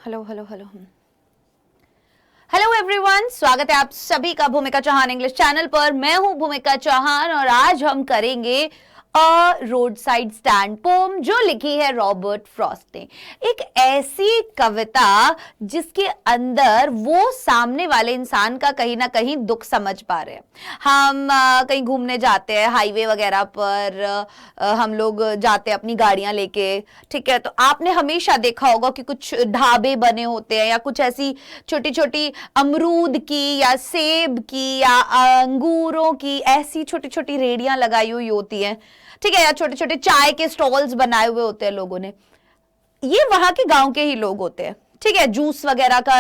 Hello hello hello hello everyone, स्वागत है आप सभी का भूमिका चौहान इंग्लिश चैनल पर। मैं हूं भूमिका चौहान और आज हम करेंगे अ रोड साइड स्टैंड पोम जो लिखी है रॉबर्ट फ्रॉस्ट ने। एक ऐसी कविता जिसके अंदर वो सामने वाले इंसान का कहीं ना कहीं दुख समझ पा रहे हैं। हम कहीं घूमने जाते हैं हाईवे वगैरह पर, हम लोग जाते हैं अपनी गाड़ियां लेके, ठीक है। तो आपने हमेशा देखा होगा कि कुछ ढाबे बने होते हैं या कुछ ऐसी छोटी छोटी अमरूद की या सेब की या अंगूरों की ऐसी छोटी छोटी रेडियां लगाई हुई होती हैं, ठीक है, या छोटे छोटे चाय के स्टॉल्स बनाए हुए होते हैं लोगों ने। ये वहां के गांव के ही लोग होते हैं, ठीक है। जूस वगैरह का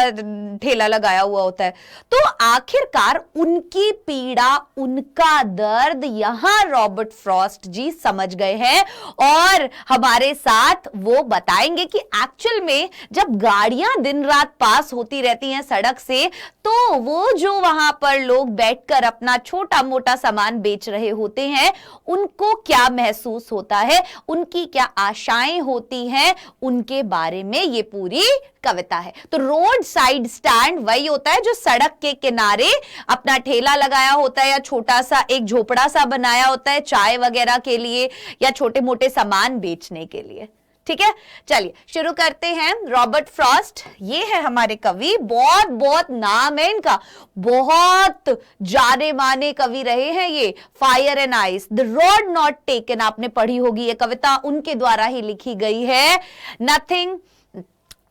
ठेला लगाया हुआ होता है। तो आखिरकार उनकी पीड़ा, उनका दर्द यहां रॉबर्ट फ्रॉस्ट जी समझ गए हैं और हमारे साथ वो बताएंगे कि एक्चुअल में जब गाड़ियां दिन रात पास होती रहती हैं सड़क से, तो वो जो वहां पर लोग बैठकर अपना छोटा मोटा सामान बेच रहे होते हैं, उनको क्या महसूस होता है, उनकी क्या आशाएं होती हैं, उनके बारे में ये पूरी कविता है। तो रोड साइड स्टैंड वही होता है जो सड़क के किनारे अपना ठेला लगाया होता है या छोटा सा एक झोपड़ा सा बनाया होता है चाय वगैरह के लिए या छोटे मोटे सामान बेचने के लिए, ठीक है। चलिए शुरू करते हैं। रॉबर्ट फ्रॉस्ट ये है हमारे कवि, बहुत बहुत नाम है इनका, बहुत जाने माने कवि रहे हैं ये। Fire and ice, the road not taken आपने पढ़ी होगी, ये कविता उनके द्वारा ही लिखी गई है। Nothing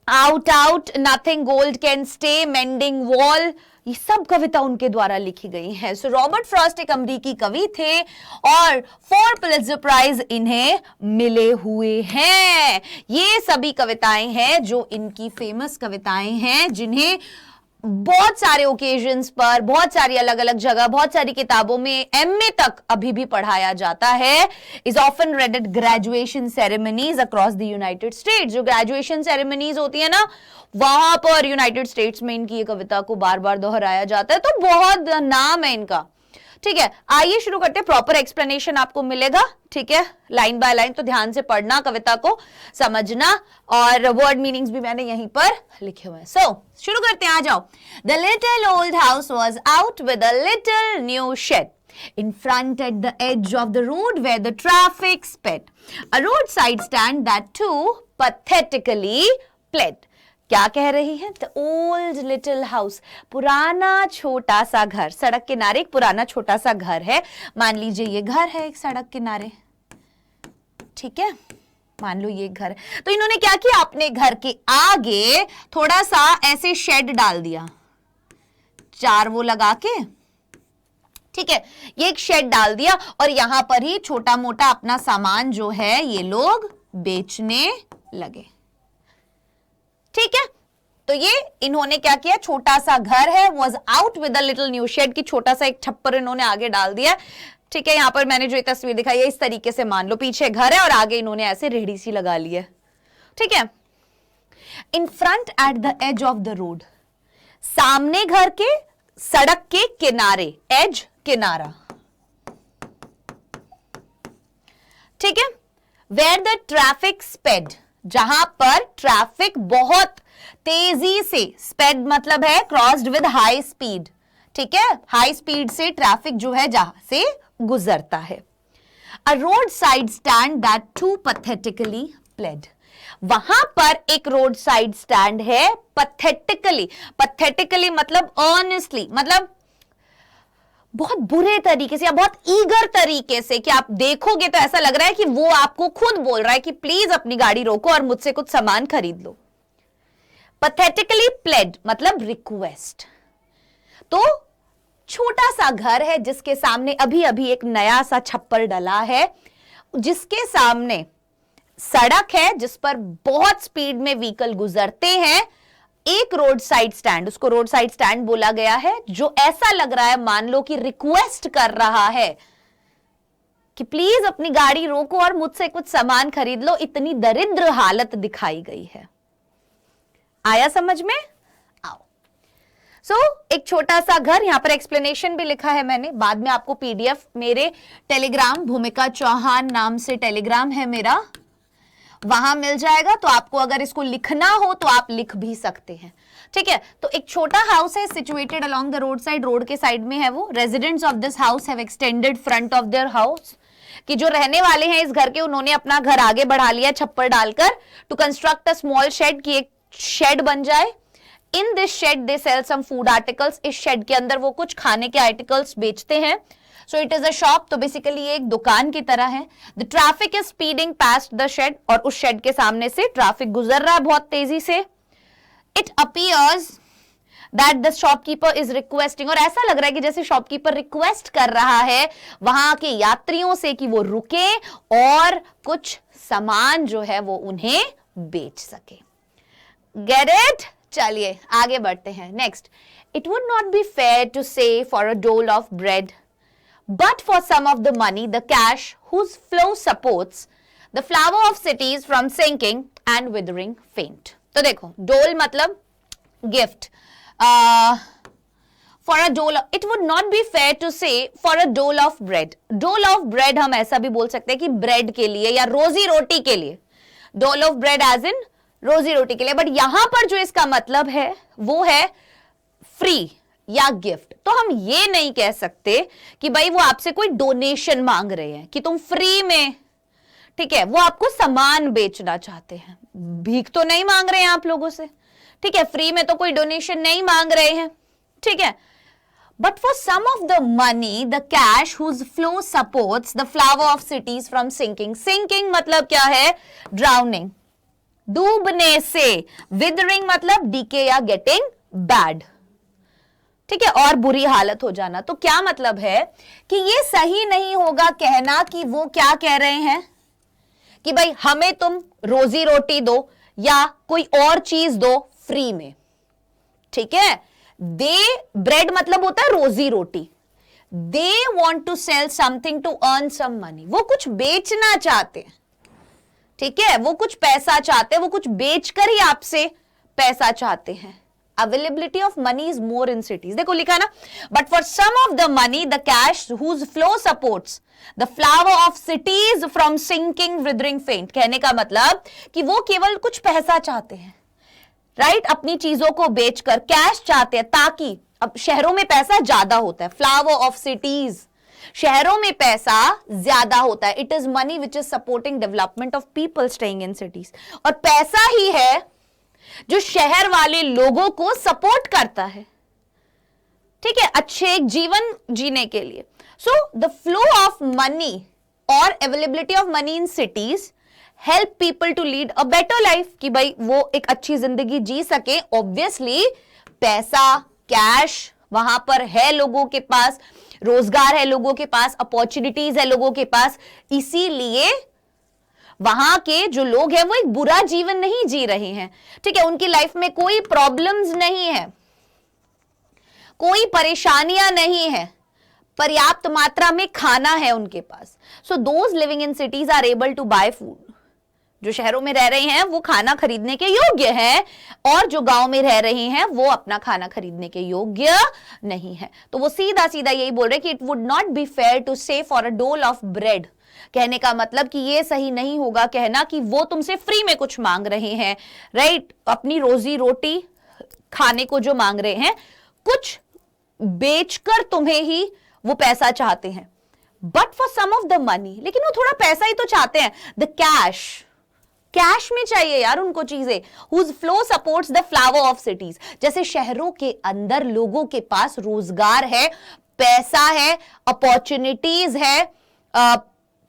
out, nothing gold can stay, mending wall, ये सब कविता उनके द्वारा लिखी गई है। सो रॉबर्ट फ्रॉस्ट एक अमेरिकी कवि थे और 4 पुलित्जर प्राइज इन्हें मिले हुए हैं। ये सभी कविताएं हैं जो इनकी फेमस कविताएं हैं, जिन्हें बहुत सारे ओकेजन्स पर, बहुत सारी अलग अलग जगह, बहुत सारी किताबों में एमए तक अभी भी पढ़ाया जाता है। Is often read at graduation ceremonies across the United States. जो ग्रेजुएशन सेरेमनीज होती है ना, वहां पर यूनाइटेड स्टेट्स में इनकी ये कविता को बार बार दोहराया जाता है। तो बहुत नाम है इनका, ठीक है। आइए शुरू करते हैं। प्रॉपर एक्सप्लेनेशन आपको मिलेगा, ठीक है, लाइन बाय लाइन। तो ध्यान से पढ़ना, कविता को समझना, और वर्ड मीनिंग्स भी मैंने यहीं पर लिखे हुए हैं। सो शुरू करते हैं, आ जाओ। The little old house was out with a little new shed in front at the edge of the road where the traffic sped. A roadside stand that too pathetically pled. क्या कह रही है? The old little house, पुराना छोटा सा घर। सड़क किनारे एक पुराना छोटा सा घर है। मान लीजिए ये घर है एक सड़क किनारे, ठीक है, मान लो ये घर है। तो इन्होंने क्या किया, अपने घर के आगे थोड़ा सा ऐसे शेड डाल दिया, चार वो लगा के, ठीक है, ये एक शेड डाल दिया और यहां पर ही छोटा मोटा अपना सामान जो है ये लोग बेचने लगे, ठीक है। तो ये इन्होंने क्या किया, छोटा सा घर है, was out with a little new shed की छोटा सा एक छप्पर इन्होंने आगे डाल दिया, ठीक है। यहां पर मैंने जो तस्वीर दिखाई है इस तरीके से मान लो, पीछे घर है और आगे इन्होंने ऐसे रेहड़ी सी लगा ली है, ठीक है। In front at the edge of the road, सामने घर के, सड़क के किनारे, एज किनारा, ठीक है। वेयर द ट्रैफिक स्पेड, जहां पर ट्रैफिक बहुत तेजी से, स्पेड मतलब है क्रॉस्ड विद हाई स्पीड, ठीक है, हाई स्पीड से ट्रैफिक जो है जहां से गुजरता है। A roadside stand that too pathetically played, वहां पर एक रोड साइड स्टैंड है, पैथेटिकली, पैथेटिकली मतलब ऑनेस्टली, मतलब बहुत बुरे तरीके से या बहुत ईगर तरीके से, कि आप देखोगे तो ऐसा लग रहा है कि वो आपको खुद बोल रहा है कि प्लीज अपनी गाड़ी रोको और मुझसे कुछ सामान खरीद लो। पैथेटिकली प्लेड मतलब रिक्वेस्ट। तो छोटा सा घर है जिसके सामने अभी अभी एक नया सा छप्पर डला है, जिसके सामने सड़क है जिस पर बहुत स्पीड में व्हीकल गुजरते हैं। एक रोड साइड स्टैंड, उसको रोड साइड स्टैंड बोला गया है, जो ऐसा लग रहा है मान लो कि रिक्वेस्ट कर रहा है कि प्लीज अपनी गाड़ी रोको और मुझसे कुछ सामान खरीद लो। इतनी दरिद्र हालत दिखाई गई है। आया समझ में? आओ। एक छोटा सा घर, यहां पर एक्सप्लेनेशन भी लिखा है मैंने, बाद में आपको पीडीएफ मेरे टेलीग्राम, भूमिका चौहान नाम से टेलीग्राम है मेरा, वहां मिल जाएगा। तो आपको अगर इसको लिखना हो तो आप लिख भी सकते हैं, ठीक है। तो एक छोटा हाउस है situated along the road side, road के साइड में है वो। Residents of this house have extended front of their house, कि जो रहने वाले हैं इस घर के उन्होंने अपना घर आगे बढ़ा लिया छप्पर डालकर, to construct a small shed, की एक शेड बन जाए। In this shed they sell some food articles, इस शेड के अंदर वो कुछ खाने के आर्टिकल्स बेचते हैं। So it is a shop, तो बेसिकली ये एक दुकान की तरह है। The traffic is speeding past the shed, और उस शेड के सामने से ट्रैफिक गुजर रहा है बहुत तेजी से। It appears that the shopkeeper is requesting, और ऐसा लग रहा है कि जैसे शॉपकीपर रिक्वेस्ट कर रहा है वहां के यात्रियों से कि वो रुके और कुछ सामान जो है वो उन्हें बेच सके। Get it? चलिए आगे बढ़ते हैं। Next, it would not be fair to say for a dole of bread but for some of the money, the cash whose flow supports the flower of cities from sinking and withering faint. तो देखो, डोल मतलब gift. for a dole, it would not be fair to say for a dole of bread. dole of bread हम ऐसा भी बोल सकते हैं कि ब्रेड के लिए या रोजी रोटी के लिए, dole of bread as in रोजी रोटी के लिए। बट यहां पर जो इसका मतलब है वो है फ्री या गिफ्ट। तो हम ये नहीं कह सकते कि भाई वो आपसे कोई डोनेशन मांग रहे हैं कि तुम फ्री में, ठीक है, वो आपको सामान बेचना चाहते हैं, भीख तो नहीं मांग रहे हैं आप लोगों से, ठीक है, फ्री में तो कोई डोनेशन नहीं मांग रहे हैं, ठीक है। But for some of the money the cash whose flow supports the flower of cities from sinking. Sinking मतलब क्या है? ड्राउनिंग, डूबने से। विदरिंग मतलब डीके या गेटिंग बैड, ठीक है, और बुरी हालत हो जाना। तो क्या मतलब है कि ये सही नहीं होगा कहना कि वो क्या कह रहे हैं कि भाई हमें तुम रोजी रोटी दो या कोई और चीज दो फ्री में, ठीक है। दे, ब्रेड मतलब होता है रोजी रोटी। They want to sell something to earn some money, वो कुछ बेचना चाहते हैं, ठीक है, वो कुछ पैसा चाहते हैं, वो कुछ बेचकर ही आपसे पैसा चाहते हैं। Availability of money is more in cities. देखो लिखा है ना, but for some of the money, the cash whose flow supports the flower of cities from sinking, withering, faint. कहने का मतलब कि वो केवल कुछ पैसा चाहते हैं, राइट, अपनी चीजों को बेचकर कैश चाहते हैं, ताकि अब शहरों में पैसा ज्यादा होता है। फ्लावर ऑफ सिटीज, शहरों में पैसा ज्यादा होता है। It is money which is supporting development of people staying in cities, और पैसा ही है जो शहर वाले लोगों को सपोर्ट करता है, ठीक है, अच्छे एक जीवन जीने के लिए। So the flow of money और availability of money in cities help people to lead a better life, कि भाई वो एक अच्छी जिंदगी जी सके। ऑब्वियसली पैसा, कैश वहां पर है, लोगों के पास रोजगार है, लोगों के पास अपॉर्चुनिटीज है, लोगों के पास, इसीलिए वहां के जो लोग हैं वो एक बुरा जीवन नहीं जी रहे हैं, ठीक है, उनकी लाइफ में कोई प्रॉब्लम्स नहीं है, कोई परेशानियां नहीं है, पर्याप्त मात्रा में खाना है उनके पास। So those living in cities are able to buy food, जो शहरों में रह रहे हैं वो खाना खरीदने के योग्य हैं, और जो गांव में रह रहे हैं वो अपना खाना खरीदने के योग्य नहीं है। तो वो सीधा सीधा यही बोल रहे कि it would not be fair to say for a dole of bread, कहने का मतलब कि ये सही नहीं होगा कहना कि वो तुमसे फ्री में कुछ मांग रहे हैं, राइट, अपनी रोजी रोटी खाने को जो मांग रहे हैं, कुछ बेचकर तुम्हें ही वो पैसा चाहते हैं। But for some of the money, लेकिन वो थोड़ा पैसा ही तो चाहते हैं। द कैश, कैश में चाहिए यार उनको चीजें। Whose flow supports the flower of cities, जैसे शहरों के अंदर लोगों के पास रोजगार है, पैसा है, अपॉर्चुनिटीज है,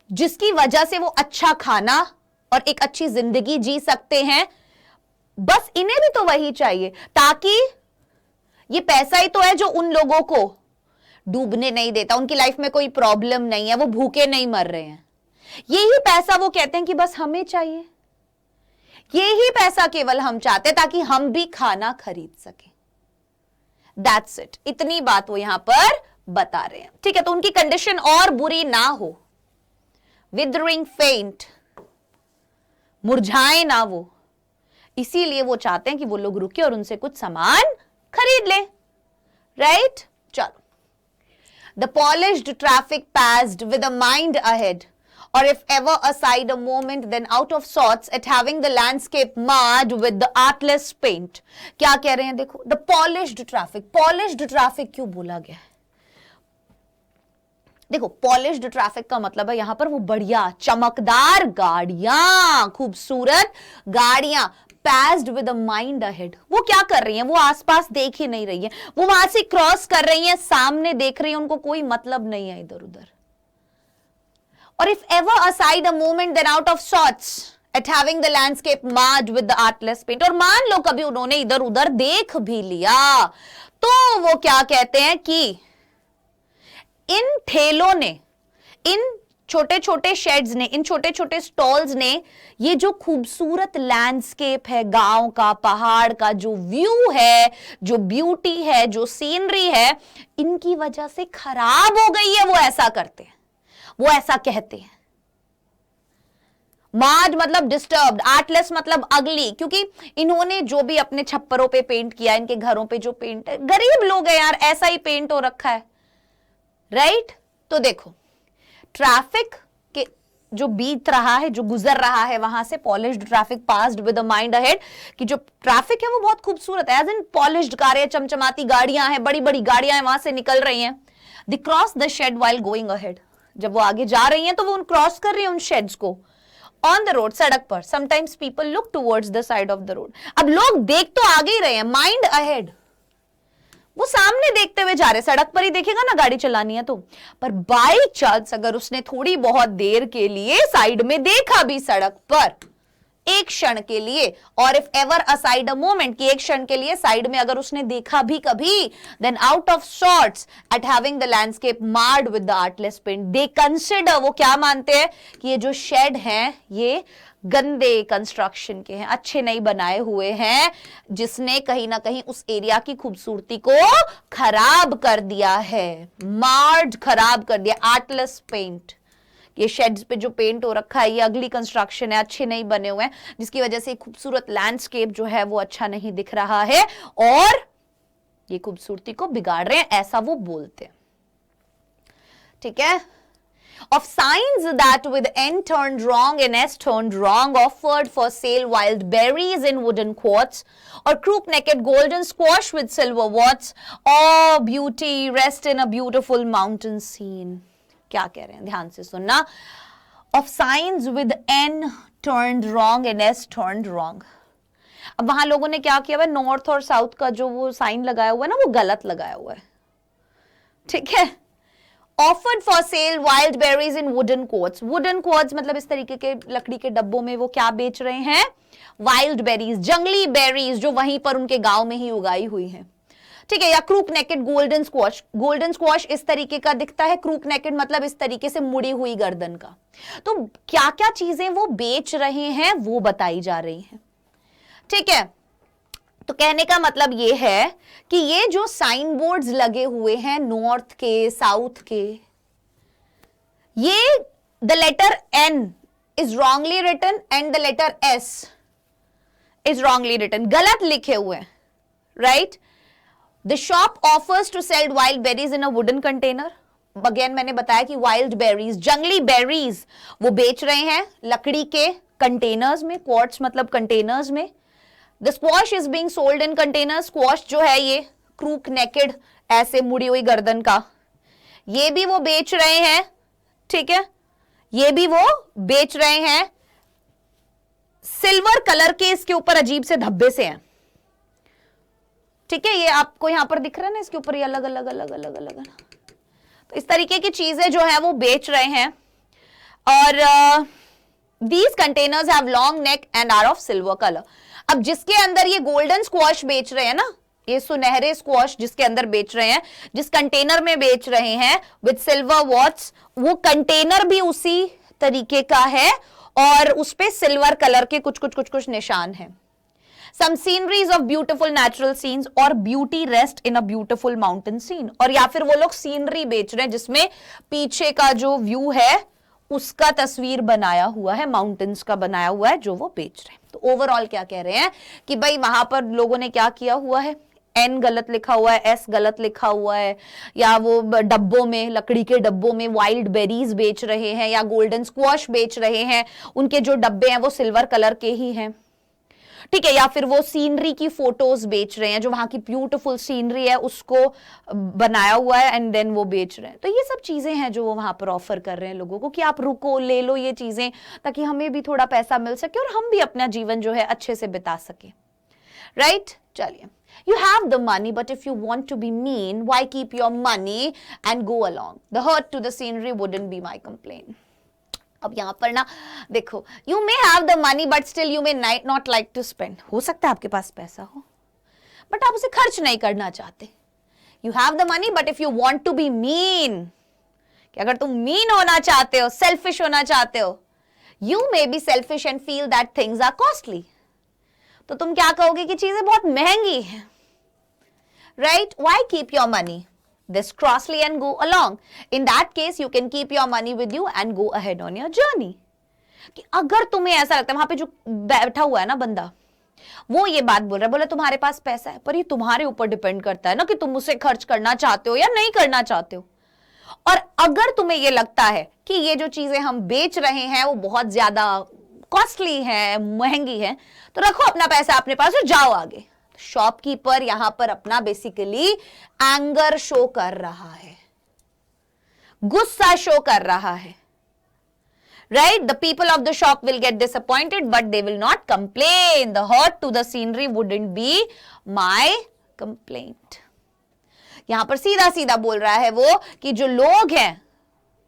जिसकी वजह से वो अच्छा खाना और एक अच्छी जिंदगी जी सकते हैं। बस इन्हें भी तो वही चाहिए, ताकि ये पैसा ही तो है जो उन लोगों को डूबने नहीं देता, उनकी लाइफ में कोई प्रॉब्लम नहीं है, वो भूखे नहीं मर रहे हैं। यही पैसा वो कहते हैं कि बस हमें चाहिए, यही पैसा केवल हम चाहते हैं ताकि हम भी खाना खरीद सके। दैट्स इट, इतनी बात वो यहां पर बता रहे हैं, ठीक है। तो उनकी कंडीशन और बुरी ना हो, विदरिंग फेंट, मुरझाए ना वो, इसीलिए वो चाहते हैं कि वो लोग रुके और उनसे कुछ सामान खरीद ले, राइट। चलो, the polished traffic passed with a mind ahead or if ever aside a moment then out of sorts at having the landscape marred with the artless paint. क्या कह रहे हैं देखो, the polished traffic. polished traffic क्यों बोला गया है? देखो पॉलिश्ड ट्रैफिक का मतलब है यहां पर वो बढ़िया चमकदार गाड़ियां, खूबसूरत गाड़ियां, passed with a mind ahead. वो क्या कर रही हैं? वो आसपास देख ही नहीं रही है, वो वहां से क्रॉस कर रही हैं, सामने देख रही हैं, उनको कोई मतलब नहीं है इधर उधर. और if ever aside a moment then out of sorts at having the landscape marred with the artless paint. और मान लो कभी उन्होंने इधर उधर देख भी लिया तो वो क्या कहते हैं कि इन ठेलों ने, इन छोटे छोटे शेड्स ने, इन छोटे छोटे स्टॉल्स ने ये जो खूबसूरत लैंडस्केप है, गांव का, पहाड़ का जो व्यू है, जो ब्यूटी है, जो सीनरी है, इनकी वजह से खराब हो गई है. वो ऐसा करते हैं, वो ऐसा कहते हैं. मार्ड मतलब डिस्टर्ब्ड, आर्टलेस मतलब अगली, क्योंकि इन्होंने जो भी अपने छप्परों पे पेंट किया, इनके घरों पे जो पेंट है, गरीब लोग हैं यार, ऐसा ही पेंट हो रखा है, राइट? तो देखो ट्रैफिक के जो बीत रहा है, जो गुजर रहा है वहां से, polished traffic passed with a mind ahead, कि जो ट्रैफिक है वो बहुत खूबसूरत है, एज इन पॉलिश्ड कारें, चमचमाती गाड़ियां हैं, बड़ी बड़ी गाड़ियां हैं, वहां से निकल रही हैं. They cross the shed while going ahead. जब वो आगे जा रही हैं तो वो क्रॉस कर रही है उन शेड्स को ऑन द रोड, सड़क पर. Sometimes people look towards the side of the road. अब लोग देख तो आगे ही रहे हैं, माइंड अहेड, वो सामने देखते हुए जा रहे. सड़क पर ही देखेगा ना गाड़ी चलानी है तो, पर बाई चांस अगर उसने थोड़ी बहुत देर के लिए साइड में देखा भी सड़क पर, एक क्षण के लिए, और if ever aside a moment, कि एक क्षण के लिए साइड में अगर उसने देखा भी कभी, then out of sorts at having the landscape marred with the artless paint, they consider, वो क्या मानते हैं कि ये जो शेड हैं ये गंदे कंस्ट्रक्शन के हैं, अच्छे नहीं बनाए हुए हैं, जिसने कहीं ना कहीं उस एरिया की खूबसूरती को खराब कर दिया है. मार्ड, खराब कर दिया. आर्टलेस पेंट, ये शेड्स पे जो पेंट हो रखा है ये अगली कंस्ट्रक्शन है, अच्छे नहीं बने हुए हैं, जिसकी वजह से खूबसूरत लैंडस्केप जो है वो अच्छा नहीं दिख रहा है और ये खूबसूरती को बिगाड़ रहे हैं, ऐसा वो बोलते हैं. ठीक है. Of signs that with N turned wrong and S turned wrong offered for sale wild berries in wooden quarts or crook-necked golden squash with silver warts or beauty rest in a beautiful mountain scene. क्या कह रहे हैं? ध्यान से सुनना. Of signs with N turned wrong and S turned wrong. अब वहां लोगों ने क्या किया हुआ है, नॉर्थ और साउथ का जो वो साइन लगाया हुआ है ना, वो गलत लगाया हुआ है. ठीक है. Offered for sale wild berries in wooden quarts. Wooden quarts मतलब इस तरीके के लकड़ी के डब्बों में वो क्या बेच रहे हैं? वाइल्ड बेरीज, जंगली बेरीज जो वहीं पर उनके गांव में ही उगाई हुई हैं. ठीक है. या crook naked golden squash. Golden squash इस तरीके का दिखता है, क्रूक नेकेड मतलब इस तरीके से मुड़ी हुई गर्दन का. तो क्या क्या चीजें वो बेच रहे हैं वो बताई जा रही हैं. ठीक है. तो कहने का मतलब ये है कि ये जो साइन बोर्ड्स लगे हुए हैं नॉर्थ के, साउथ के, ये the letter N is wrongly written and the letter S is wrongly written, गलत लिखे हुए हैं, right? The shop offers to sell wild berries in a wooden container. Again मैंने बताया कि वाइल्ड बेरीज, जंगली बेरीज वो बेच रहे हैं लकड़ी के कंटेनर्स में. क्वार्ट्स मतलब कंटेनर्स में. The squash is being sold in containers. Squash जो है ये क्रूक नेकेड, ऐसे मुड़ी हुई गर्दन का, ये भी वो बेच रहे हैं. ठीक है. ये भी वो बेच रहे हैं. सिल्वर कलर के इसके ऊपर अजीब से धब्बे से हैं. ठीक है. ये आपको यहां पर दिख रहा है ना, इसके ऊपर ये अलग अलग अलग अलग अलग. तो इस तरीके की चीजें जो है वो बेच रहे हैं. और these containers have long neck and are of silver color. अब जिसके अंदर ये गोल्डन स्क्वॉश बेच रहे हैं ना, ये सुनहरे स्क्वॉश जिसके अंदर बेच रहे हैं, जिस कंटेनर में बेच रहे हैं विद सिल्वर वॉट्स, वो कंटेनर भी उसी तरीके का है और उस पे सिल्वर कलर के कुछ कुछ कुछ कुछ निशान हैं. Some sceneries of beautiful natural scenes और beauty rest in a beautiful mountain scene. और या फिर वो लोग सीनरी बेच रहे हैं जिसमें पीछे का जो व्यू है उसका तस्वीर बनाया हुआ है, माउंटेन्स का बनाया हुआ है जो वो बेच रहे हैं. तो ओवरऑल क्या कह रहे हैं कि भाई वहां पर लोगों ने क्या किया हुआ है, एन गलत लिखा हुआ है, एस गलत लिखा हुआ है, या वो डब्बों में, लकड़ी के डब्बों में वाइल्ड बेरीज बेच रहे हैं या गोल्डन स्क्वॉश बेच रहे हैं, उनके जो डब्बे हैं वो सिल्वर कलर के ही हैं, ठीक है, या फिर वो सीनरी की फोटोज बेच रहे हैं, जो वहां की ब्यूटीफुल सीनरी है उसको बनाया हुआ है एंड देन वो बेच रहे हैं। तो ये सब चीजें हैं जो वो वहां पर ऑफर कर रहे हैं लोगों को कि आप रुको, ले लो ये चीजें, ताकि हमें भी थोड़ा पैसा मिल सके और हम भी अपना जीवन जो है अच्छे से बिता सके, राइट? चलिए, you have the money, but if you want to be mean, why keep your money and go along? The hurt to the scenery wouldn't be my complaint. अब यहाँ पर ना देखो, you may have the money but still you may not like to spend. हो सकता है आपके पास पैसा हो बट आप उसे खर्च नहीं करना चाहते. You have the money but if you want to be mean, कि अगर तुम mean होना चाहते हो, selfish होना चाहते हो, you may be selfish and feel that things are costly. तो तुम क्या कहोगे कि चीजें बहुत महंगी हैं, right? Why keep your money this costly and go along? In that case, you can keep your money with you and go ahead on your journey. कि अगर तुम्हें ऐसा लगता है, वहां पे जो बैठा हुआ है ना बंदा, वो ये बात बोल रहा है, बोले तुम्हारे पास पैसा है, पर ये तुम्हारे ऊपर डिपेंड करता है ना कि तुम उसे खर्च करना चाहते हो या नहीं करना चाहते हो. और अगर तुम्हें ये लगता है कि ये जो चीजें हम बेच रहे हैं वो बहुत ज्यादा कॉस्टली है, महंगी है, तो रखो अपना पैसा अपने पास और जाओ आगे. शॉपकीपर यहां पर अपना बेसिकली एंगर शो कर रहा है, गुस्सा शो कर रहा है, right? The people of the shop will get disappointed but they will not complain. The hurt to the scenery wouldn't be my complaint. यहां पर सीधा सीधा बोल रहा है वो कि जो लोग हैं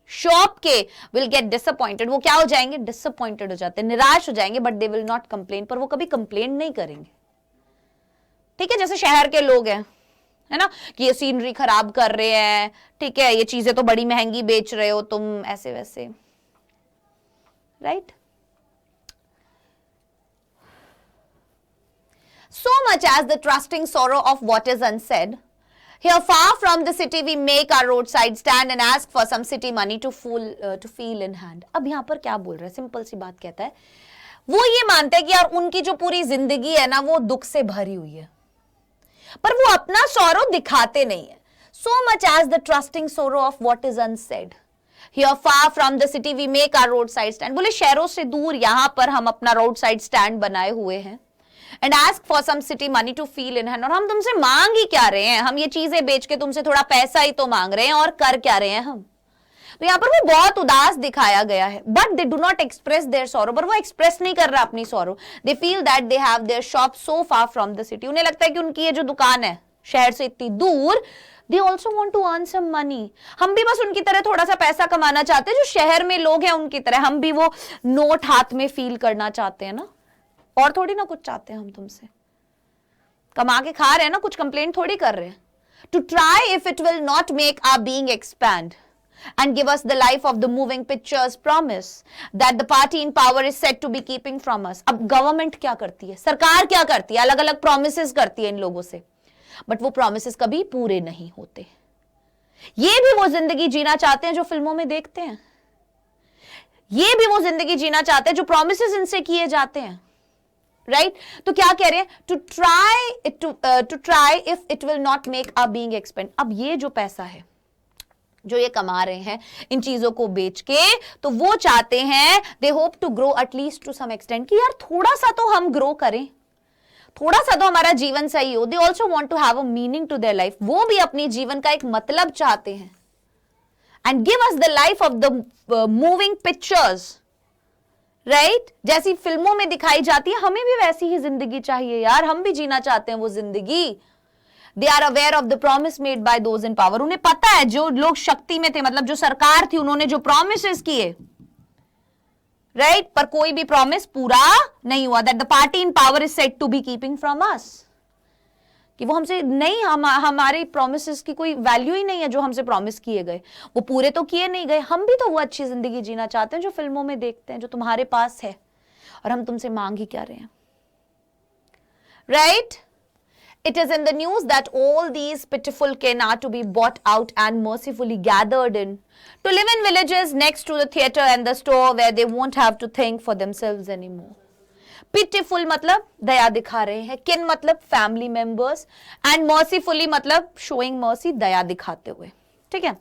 शॉप के विल गेट डिसअपॉइंटेड, वो क्या हो जाएंगे? डिसअपॉइंटेड हो जाते हैं, निराश हो जाएंगे, but they will not complain, पर वो कभी कंप्लेन नहीं करेंगे. ठीक है, जैसे शहर के लोग हैं, है ना, कि ये सीनरी खराब कर रहे हैं, ठीक है, ये चीजें तो बड़ी महंगी बेच रहे हो तुम, ऐसे वैसे, right? So much as the trusting sorrow of what is unsaid, here far from the city we make our roadside stand and ask for some city money to feel in hand. अब यहाँ पर क्या बोल रहा है? Simple सी बात कहता है, वो ये मानते हैं कि यार उनकी जो पूरी जिंदगी है ना वो दुख से भरी हुई है, पर वो अपना सौरो दिखाते नहीं है. So much as the trusting sorrow of what is unsaid, here far from the city we make our roadside stand. बोले शहरों से दूर यहाँ पर हम अपना रोड साइड स्टैंड बनाए हुए हैं, and ask for some city money to feel in hand. और हम तुमसे मांग ही क्या रहे हैं? हम ये चीजें बेच के तुमसे थोड़ा पैसा ही तो मांग रहे हैं, और कर क्या रहे हैं हम? तो यहाँ पर वो बहुत उदास दिखाया गया है, but they do not express their sorrow. पर वो एक्सप्रेस नहीं कर रहा अपनी sorrow. They feel that they have their shop so far from the city. उन्हें लगता है कि उनकी ये जो दुकान है शहर से इतनी दूर, they also want to earn some money. हम भी बस उनकी तरह थोड़ा सा पैसा कमाना चाहते हैं, जो शहर में लोग हैं उनकी तरह हम भी वो नोट हाथ में फील करना चाहते हैं ना, और थोड़ी ना कुछ चाहते हैं हम तुमसे. कमा के खा रहे हैं ना, कुछ कंप्लेन थोड़ी कर रहे हैं. To try if it will not make our being expand and give us the life of the moving pictures promise that the party in power is said to be keeping from us. अब government क्या करती है, सरकार क्या करती है? अलग अलग प्रोमिसेस करती है इन लोगों से, बट वो प्रोमिसेस कभी पूरे नहीं होते. ये भी वो जिंदगी जीना चाहते हैं जो फिल्मों में देखते हैं, ये भी वो जिंदगी जीना चाहते हैं जो प्रोमिसेस इनसे किए जाते हैं, राइट? तो क्या कह रहे हैं? To try if it will not make our being expand. अब ये जो पैसा है जो ये कमा रहे हैं इन चीजों को बेच के, तो वो चाहते हैं, they hope to grow at least to some extent, कि यार थोड़ा सा तो हम ग्रो करें, थोड़ा सा तो हमारा जीवन सही हो. They also want to have a meaning to their life. वो भी अपनी जीवन का एक मतलब चाहते हैं. And give us the life of the moving pictures, right? जैसी फिल्मों में दिखाई जाती है, हमें भी वैसी ही जिंदगी चाहिए यार, हम भी जीना चाहते हैं वो जिंदगी. They are aware of the promise made by those in power. उन्हें पता है जो लोग शक्ति में थे, मतलब जो सरकार थी, उन्होंने जो promises किए, राइट? पर कोई भी प्रॉमिस पूरा नहीं हुआ. That the party in power is said to be keeping from us. कि वो हमसे नहीं, हमारे promises की कोई वैल्यू ही नहीं है जो हमसे प्रॉमिस किए गए, वो पूरे तो किए नहीं गए. हम भी तो वो अच्छी जिंदगी जीना चाहते हैं जो फिल्मों में देखते हैं, जो तुम्हारे पास है, और हम तुमसे मांग ही क्या रहे हैं, right? It is in the news that all these pitiful kin are to be bought out and mercifully gathered in to live in villages next to the theater and the store where they won't have to think for themselves anymore. Pitiful मतलब दया दिखा रहे हैं, किन मतलब family members, and mercifully मतलब showing mercy, दया दिखाते हुए। ठीक है,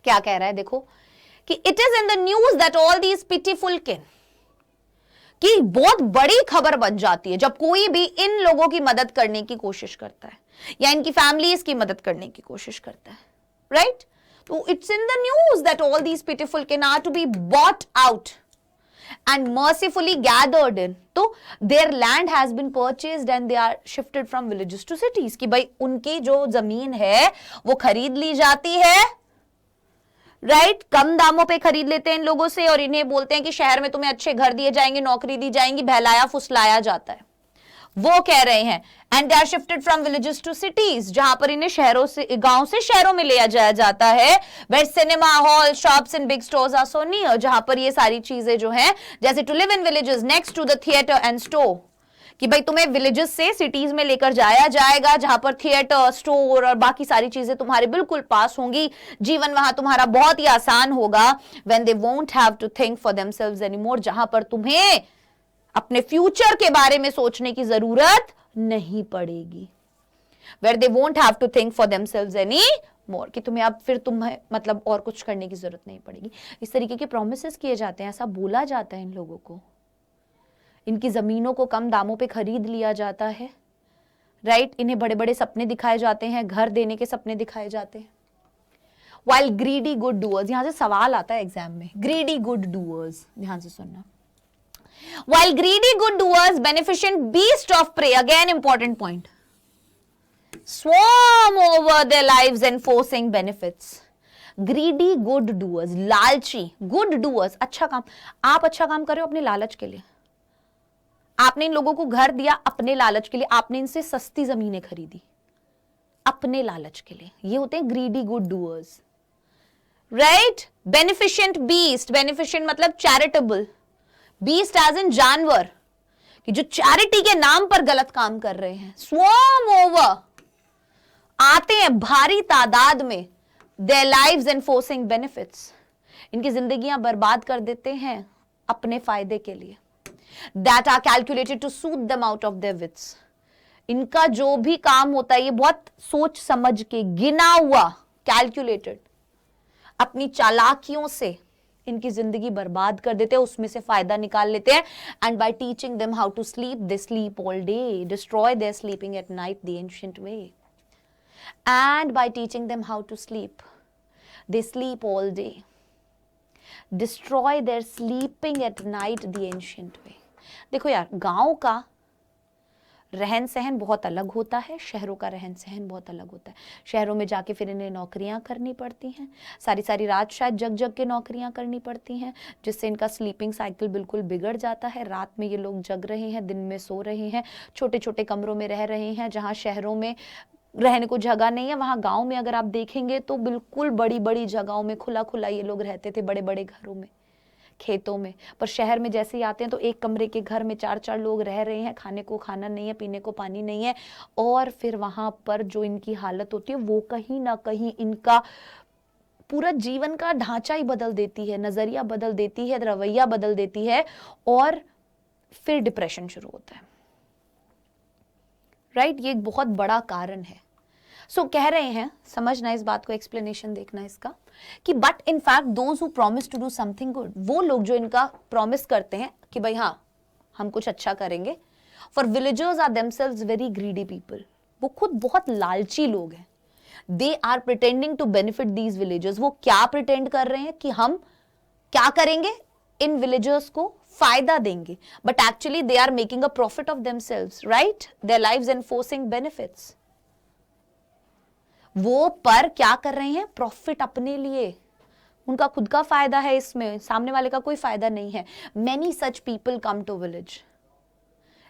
क्या कह रहा है देखो कि it is in the news that all these pitiful किन, कि बहुत बड़ी खबर बन जाती है जब कोई भी इन लोगों की मदद करने की कोशिश करता है या इनकी फैमिलीज की मदद करने की कोशिश करता है, राइट? तो it's in the news that all these pitiful kin are to be bought out and mercifully gathered in, तो their land has been purchased and they are shifted from villages to cities, कि भाई उनकी जो जमीन है वो खरीद ली जाती है, राइट? कम दामों पे खरीद लेते हैं इन लोगों से और इन्हें बोलते हैं कि शहर में तुम्हें अच्छे घर दिए जाएंगे, नौकरी दी जाएंगी, बहलाया फुसलाया जाता है, वो कह रहे हैं। And they are shifted from villages to cities, जहां पर इन्हें शहरों से, गांव से शहरों में ले जाया जाता है। Where cinema hall, shops and big stores are so near, जहां पर ये सारी चीजें जो हैं, जैसे to live in villages next to the theatre and store, कि भाई तुम्हें विलेजेस से सिटीज में लेकर जाया जाएगा जहां पर थिएटर, स्टोर और बाकी सारी चीजें तुम्हारे बिल्कुल पास होंगी, जीवन वहां तुम्हारा बहुत ही आसान होगा। When they won't have to think for themselves anymore, जहां पर तुम्हें अपने फ्यूचर के बारे में सोचने की जरूरत नहीं पड़ेगी। Where they won't have to think for themselves anymore, कि तुम्हें अब फिर तुम्हें मतलब और कुछ करने की जरूरत नहीं पड़ेगी। इस तरीके के प्रोमिसेस किए जाते हैं, ऐसा बोला जाता है इन लोगों को, इनकी जमीनों को कम दामों पे खरीद लिया जाता है, राइट? इन्हें बड़े बड़े सपने दिखाए जाते हैं, घर देने के सपने दिखाए जाते हैं। While greedy good doers, यहां से सवाल आता है एग्जाम में, greedy good doers, ध्यान से सुनना। While greedy good doers, beneficent beast of prey, again important point, swarm over their lives enforcing benefits. Greedy good doers, लालची good doers, अच्छा काम, आप अच्छा काम कर रहे हो अपने लालच के लिए, आपने इन लोगों को घर दिया अपने लालच के लिए, आपने इनसे सस्ती जमीनें खरीदी अपने लालच के लिए, ये होते हैं greedy good doers, right? Beneficent beast, beneficent मतलब charitable, बीस्ट एज इन जानवर, कि जो चैरिटी के नाम पर गलत काम कर रहे हैं। स्वॉर्म ओवर, आते हैं भारी तादाद में, देयर लाइव्स एनफोर्सिंग बेनिफिट्स, इनकी जिंदगियां बर्बाद कर देते हैं अपने फायदे के लिए। That are calculated to suit them out of their wits, इनका जो भी काम होता है ये बहुत सोच समझ के, गिना हुआ, कैलकुलेटेड, अपनी चालाकियों से इनकी जिंदगी बर्बाद कर देते हैं, उसमें से फायदा निकाल लेते हैं। And by teaching them how to sleep, they sleep all day, destroy their sleeping at night the ancient way. And by teaching them how to sleep, they sleep all day, destroy their sleeping at night the ancient way. देखो यार, गांव का रहन सहन बहुत अलग होता है, शहरों का रहन सहन बहुत अलग होता है। शहरों में जाके फिर इन्हें नौकरियां करनी पड़ती हैं, सारी सारी रात शायद जग जग के नौकरियां करनी पड़ती हैं, जिससे इनका स्लीपिंग साइकिल बिल्कुल बिगड़ जाता है। रात में ये लोग जग रहे हैं, दिन में सो रहे हैं, छोटे छोटे कमरों में रह रहे हैं, जहाँ शहरों में रहने को जगह नहीं है, वहाँ गाँव में अगर आप देखेंगे तो बिल्कुल बड़ी बड़ी जगहों में खुला खुला ये लोग रहते थे, बड़े बड़े घरों में, खेतों में। पर शहर में जैसे ही आते हैं तो एक कमरे के घर में 4-4 लोग रह रहे हैं, खाने को खाना नहीं है, पीने को पानी नहीं है, और फिर वहां पर जो इनकी हालत होती है वो कहीं ना कहीं इनका पूरा जीवन का ढांचा ही बदल देती है, नजरिया बदल देती है, रवैया बदल देती है, और फिर डिप्रेशन शुरू होता है, राइट? ये एक बहुत बड़ा कारण है। सो कह रहे हैं, समझना इस बात को, एक्सप्लेनेशन देखना इसका, कि but in fact those who promise to do something good, वो लोग जो इनका प्रॉमिस करते हैं कि भाई हाँ हम कुछ अच्छा करेंगे, for villagers are themselves very greedy people, वो खुद बहुत लालची लोग हैं। They are pretending to benefit these villagers, वो क्या प्रिटेंड कर रहे हैं कि हम क्या करेंगे, इन विलेजर्स को फायदा देंगे, but actually they are making a profit of themselves, right? Their lives enforcing benefits, वो पर क्या कर रहे हैं, प्रॉफिट अपने लिए, उनका खुद का फायदा है इसमें, सामने वाले का कोई फायदा नहीं है। Many such people come to village,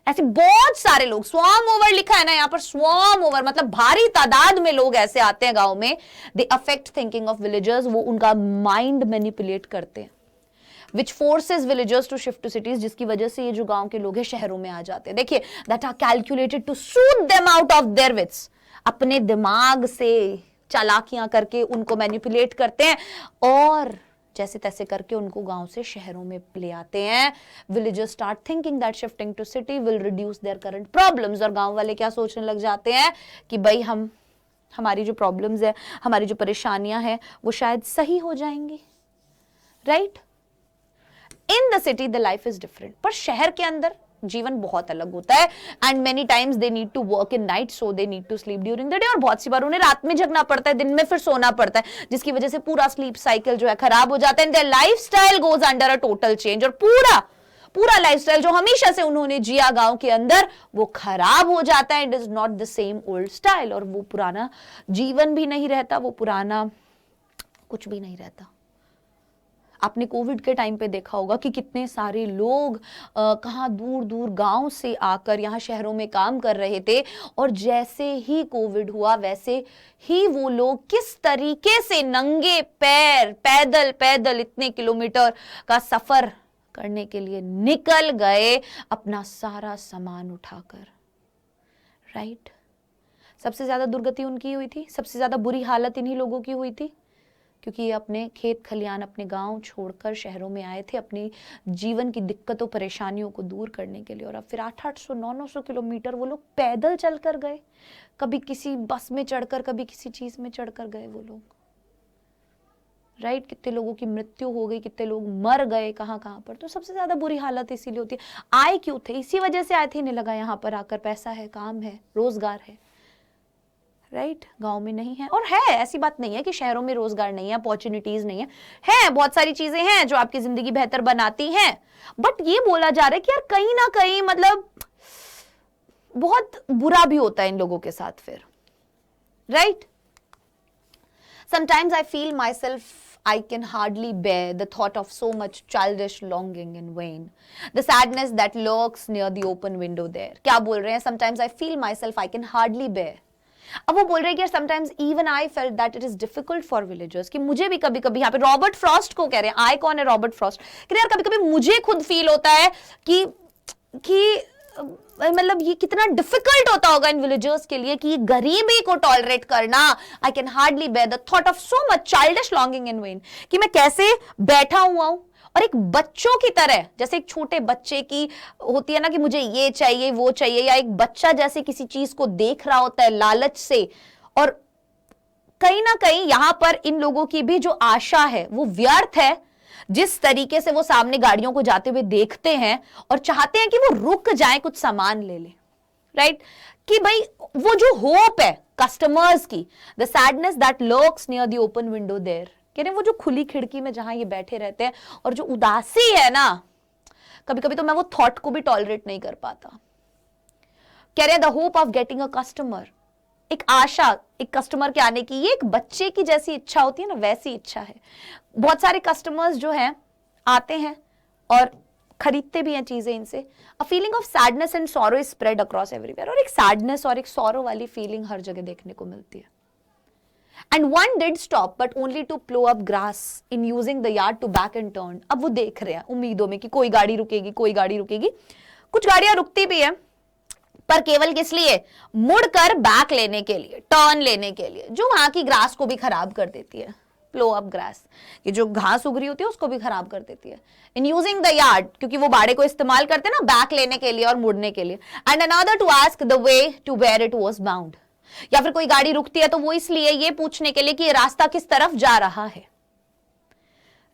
ऐसे बहुत सारे लोग, स्वॉर्म ओवर लिखा है ना यहाँ पर, स्वॉर्म ओवर मतलब भारी तादाद में लोग ऐसे आते हैं गांव में, they affect thinking of villagers, वो उनका माइंड मैनिपुलेट करते हैं, which forces villagers to shift to cities, जिसकी वजह से ये जो गांव के लोग हैं शहरों में आ जाते हैं। देखिए, that are calculated to suit them out of their wits, अपने दिमाग से चालाकियां करके उनको मैनिपुलेट करते हैं और जैसे तैसे करके उनको गांव से शहरों में ले आते हैं। Villagers start thinking that shifting to city will reduce their current problems, और गांव वाले क्या सोचने लग जाते हैं कि भाई हमारी जो प्रॉब्लम्स है, हमारी जो परेशानियां हैं वो शायद सही हो जाएंगी, right. In the city the life is different, पर शहर के अंदर जीवन बहुत अलग होता है। And many times they need to work in night, so they need to sleep during the day, और बहुत सी बार उन्हें रात में जगना पड़ता है, दिन में फिर सोना पड़ता है, जिसकी वजह से पूरा स्लीप साइकिल जो है खराब हो जाता है। And there lifestyle goes under a total change, और पूरा लाइफस्टाइल जो हमेशा से उन्होंने जिया गांव के अंदर वो खराब हो जाता है। It is not the same old style, और वो पुराना जीवन भी नहीं रहता, वो पुराना कुछ भी नहीं रहता। आपने कोविड के टाइम पे देखा होगा कि कितने सारे लोग कहाँ दूर दूर गांव से आकर यहाँ शहरों में काम कर रहे थे, और जैसे ही कोविड हुआ वैसे ही वो लोग किस तरीके से नंगे पैर पैदल पैदल इतने किलोमीटर का सफर करने के लिए निकल गए अपना सारा सामान उठाकर, राइट। सबसे ज्यादा दुर्गति उनकी हुई थी, सबसे ज्यादा बुरी हालत इन्हीं लोगों की हुई थी, क्योंकि ये अपने खेत खलियान, अपने गांव छोड़कर शहरों में आए थे अपनी जीवन की दिक्कतों परेशानियों को दूर करने के लिए। और अब फिर 800 900 किलोमीटर वो लोग पैदल चल कर गए, कभी किसी बस में चढ़कर, कभी किसी चीज में चढ़कर गए वो लोग, राइट। कितने लोगों की मृत्यु हो गई, कितने लोग मर गए कहाँ पर। तो सबसे ज्यादा बुरी हालत इसीलिए होती है। आए क्यों थे? इसी वजह से आए थे, इन्हें लगा यहाँ पर आकर पैसा है, काम है, रोजगार है, राइट। गांव में नहीं है, और है, ऐसी बात नहीं है कि शहरों में रोजगार नहीं है, अपॉर्चुनिटीज नहीं है बहुत सारी चीजें हैं जो आपकी जिंदगी बेहतर बनाती हैं। बट ये बोला जा रहा है कि यार कहीं ना कहीं मतलब बहुत बुरा भी होता है इन लोगों के साथ फिर, right. Sometimes I feel myself I can hardly bear the thought of so much childish longing and vain, the sadness that lurks near the open window there. क्या बोल रहे हैं? Sometimes I feel myself I can hardly bear. अब वो बोल रहे हैं कि sometimes even I felt that it is difficult for villagers, कि मुझे भी कभी कभी, यहाँ पे रॉबर्ट फ्रॉस्ट को कह रहे हैं, आए कौन है? Robert Frost. कि यार कभी कभी मुझे खुद फील होता है कि मतलब ये कितना डिफिकल्ट होता होगा इन विलेजर्स के लिए कि ये गरीबी को टॉलरेट करना। I can hardly bear the thought of so much childish longing in vain, कि मैं कैसे बैठा हुआ हूं और एक बच्चों की तरह, जैसे एक छोटे बच्चे की होती है ना कि मुझे ये चाहिए वो चाहिए, या एक बच्चा जैसे किसी चीज को देख रहा होता है लालच से, और कहीं ना कहीं यहां पर इन लोगों की भी जो आशा है वो व्यर्थ है। जिस तरीके से वो सामने गाड़ियों को जाते हुए देखते हैं और चाहते हैं कि वो रुक जाए, कुछ सामान ले ले, राइट। कि भाई वो जो होप है कस्टमर्स की, the sadness that lurks near the open window there, कह रहे वो जो खुली खिड़की में जहां ये बैठे रहते हैं, और जो उदासी है ना, कभी कभी तो मैं वो थॉट को भी टॉलरेट नहीं कर पाता। कह रहे हैं the hope of getting a customer, एक आशा एक कस्टमर के आने की, ये एक बच्चे की जैसी इच्छा होती है ना, वैसी इच्छा है। बहुत सारे कस्टमर्स जो हैं आते हैं और खरीदते भी हैं चीजें इनसे। A feeling of sadness and sorrow is spread across everywhere, और एक सैडनेस और एक सॉरो वाली फीलिंग हर जगह देखने को मिलती है। And one did stop but only to plough up grass in using the yard to back and turn. अब वो देख रहे हैं उम्मीदों में कि कोई गाड़ी रुकेगी, कोई गाड़ी रुकेगी। कुछ गाड़ियां रुकती भी है, पर केवल किस लिए? मुड़कर बैक लेने के लिए, टर्न लेने के लिए, जो वहां की ग्रास को भी खराब कर देती है। प्लो अप ग्रास, ये जो घास उग रही होती है उसको भी खराब कर देती है। इन यूजिंग द यार्ड, क्योंकि वो बाड़े को इस्तेमाल करते हैं ना बैक लेने के लिए और मुड़ने के लिए। And another to ask the way to where it was bound, या फिर कोई गाड़ी रुकती है तो वो इसलिए ये पूछने के लिए कि ये रास्ता किस तरफ जा रहा है,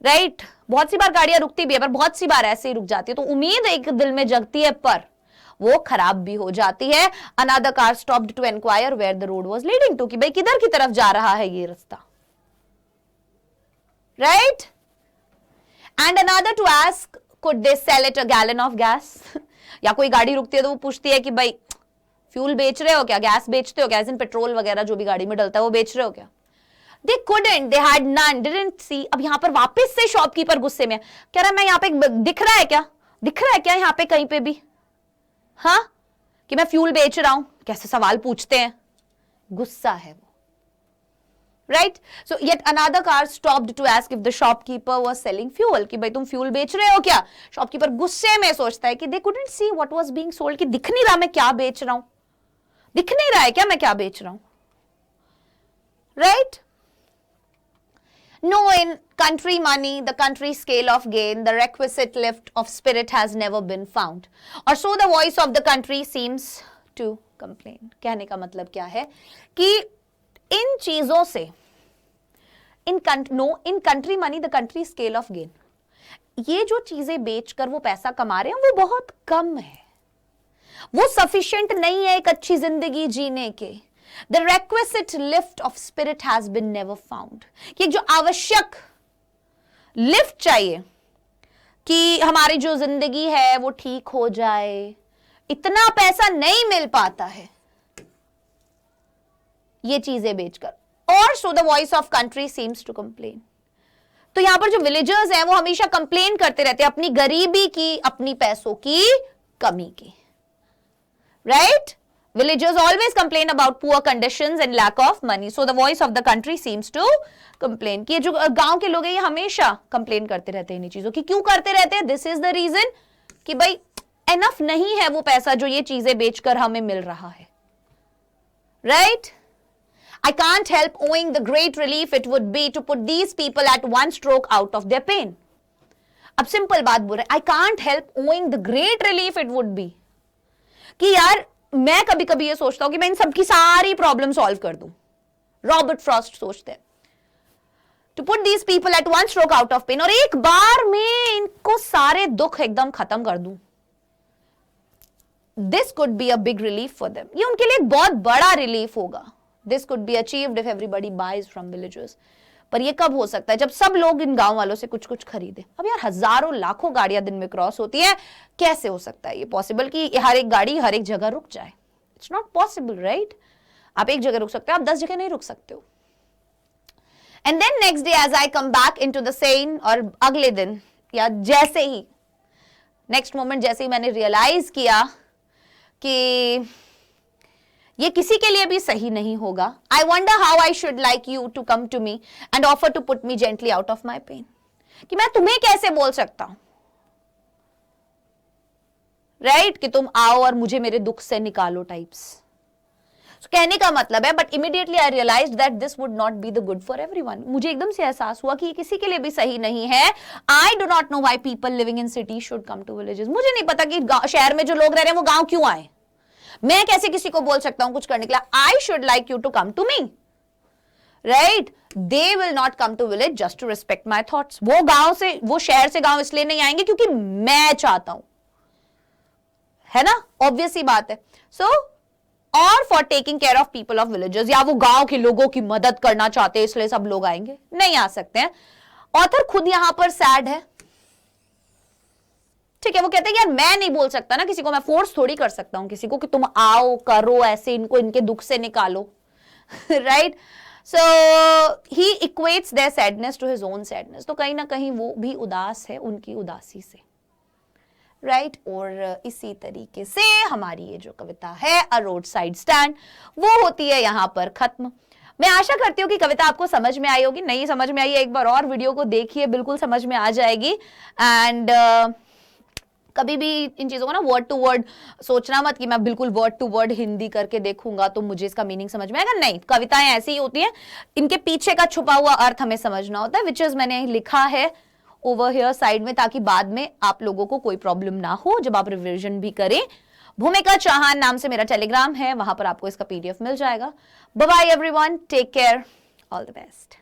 राइट। बहुत सी बार गाड़ियां रुकती भी है, पर बहुत सी बार ऐसे ही रुक जाती है, तो उम्मीद एक दिल में जगती है, पर वो खराब भी हो जाती है। Another car stopped to inquire where the road was leading to, कि भाई किधर की तरफ जा रहा है ये रास्ता, right. And another to ask could they sell it a gallon of gas, या कोई गाड़ी रुकती है तो वो पूछती है कि भाई फ्यूल बेच रहे हो क्या, गैस बेचते हो क्या, ऐसे पेट्रोल वगैरह जो भी गाड़ी में डलता है वो बेच रहे हो क्या। They couldn't, they had none, didn't see। अब यहाँ पर वापस से शॉपकीपर गुस्से में कह रहा है मैं यहाँ पे, दिख रहा है क्या, दिख रहा है क्या यहाँ पे कहीं पे भी, हाँ, कि मैं फ्यूल बेच रहा हूं। कैसे सवाल पूछते हैं, गुस्सा है वो, right. So yet another car stopped to ask if the shopkeeper was selling fuel, कि भाई तुम फ्यूल बेच रहे हो क्या। शॉपकीपर गुस्से में सोचता है कि they couldn't see what was being sold, कि दिख नहीं रहा मैं क्या बेच रहा हूं, दिख नहीं रहा है क्या मैं क्या बेच रहा हूं, right. No, in country money, the country scale of gain, the requisite lift of spirit has never been found. और so the voice of the country seems to complain. कहने का मतलब क्या है कि इन चीजों से in country money, the country scale of gain, ये जो चीजें बेचकर वो पैसा कमा रहे हैं वो बहुत कम है, वो सफिशिएंट नहीं है एक अच्छी जिंदगी जीने के. The requisite lift of spirit has been never found. कि जो आवश्यक लिफ्ट चाहिए कि हमारी जो जिंदगी है वो ठीक हो जाए, इतना पैसा नहीं मिल पाता है ये चीजें बेचकर. और so the voice of country seems to complain. तो यहां पर जो विलेजर्स हैं वो हमेशा कंप्लेन करते रहते हैं अपनी गरीबी की, अपनी पैसों की कमी की. Right? Villagers always complain about poor conditions and lack of money. So the voice of the country seems to complain. कि ये जो गांव के लोग हैं ये हमेशा कंप्लेन करते रहते हैं इन चीजों की. क्यों करते रहते हैं? This is the reason कि भाई enough नहीं है वो पैसा जो ये चीजें बेचकर हमें मिल रहा है. Right? I can't help owing the great relief it would be to put these people at one stroke out of their pain. अब सिंपल बात बोल रहे हैं, I can't help owing the great relief it would be. कि यार मैं कभी कभी ये सोचता हूं कि मैं इन सबकी सारी प्रॉब्लम सॉल्व कर दूं. रॉबर्ट फ्रॉस्ट सोचते हैं to put these people at one stroke out of pain, और एक बार में इनको सारे दुख एकदम खत्म कर दूं. This could be a big relief for them. ये उनके लिए एक बहुत बड़ा रिलीफ होगा. This could be achieved if everybody buys from villages. पर ये कब हो सकता है? जब सब लोग इन गांव वालों से कुछ कुछ खरीदे. अब यार हजारों लाखों गाड़ियां दिन में क्रॉस होती है, कैसे हो सकता है ये पॉसिबल कि हर एक गाड़ी हर एक जगह रुक जाए? It's not possible, right? आप एक जगह रुक सकते हो, आप 10 जगह नहीं रुक सकते हो. And then next day as I come back into the sane, और अगले दिन या जैसे ही नेक्स्ट मोमेंट जैसे ही मैंने रियलाइज किया कि ये किसी के लिए भी सही नहीं होगा. I wonder how I should like you to come to me and offer to put me gently out of my pain. कि मैं तुम्हें कैसे बोल सकता हूं, राइट, कि तुम आओ और मुझे मेरे दुख से निकालो टाइप्स. कहने का मतलब है, but immediately I realised that this would not be the good for everyone. मुझे एकदम से एहसास हुआ कि ये किसी के लिए भी सही नहीं है. I do not know why people living in city should come to villages. मुझे नहीं पता कि शहर में जो लोग रह रहे हैं वो गांव क्यों आए. मैं कैसे किसी को बोल सकता हूं कुछ करने के लिए? I should like you to come to me, right? They will not come to village just to respect my thoughts. वो गांव से, वो शहर से गांव इसलिए नहीं आएंगे क्योंकि मैं चाहता हूं, है ना? ऑब्वियस सी बात है. सो और for taking care of people of villages, या वो गांव के लोगों की मदद करना चाहते हैं इसलिए सब लोग आएंगे, नहीं आ सकते हैं. ऑथर खुद यहां पर सैड है. ठीक है, वो कहते हैं यार मैं नहीं बोल सकता ना किसी को, मैं फोर्स थोड़ी कर सकता हूं किसी को कि तुम आओ करो ऐसे, इनको इनके दुख से निकालो. Right? So he equates their sadness to his own sadness. तो कहीं ना कहीं वो भी उदास है उनकी उदासी से, राइट? और इसी तरीके से हमारी ये जो कविता है अ रोड साइड स्टैंड, वो होती है यहां पर खत्म. मैं आशा करती हूँ कि कविता आपको समझ में आई होगी. नहीं समझ में आई है, एक बार और वीडियो को देखिए, बिल्कुल समझ में आ जाएगी. एंड कभी भी इन चीजों को ना वर्ड टू वर्ड सोचना मत कि मैं बिल्कुल वर्ड टू वर्ड हिंदी करके देखूंगा तो मुझे इसका मीनिंग समझ में आएगा. नहीं, कविताएं ऐसी ही होती हैं, इनके पीछे का छुपा हुआ अर्थ हमें समझना होता है, विच इज मैंने लिखा है ओवर हियर साइड में, ताकि बाद में आप लोगों को कोई प्रॉब्लम ना हो जब आप रिविजन भी करें. भूमिका चौहान नाम से मेरा टेलीग्राम है, वहां पर आपको इसका PDF मिल जाएगा. Bye bye everyone, take care, all the best.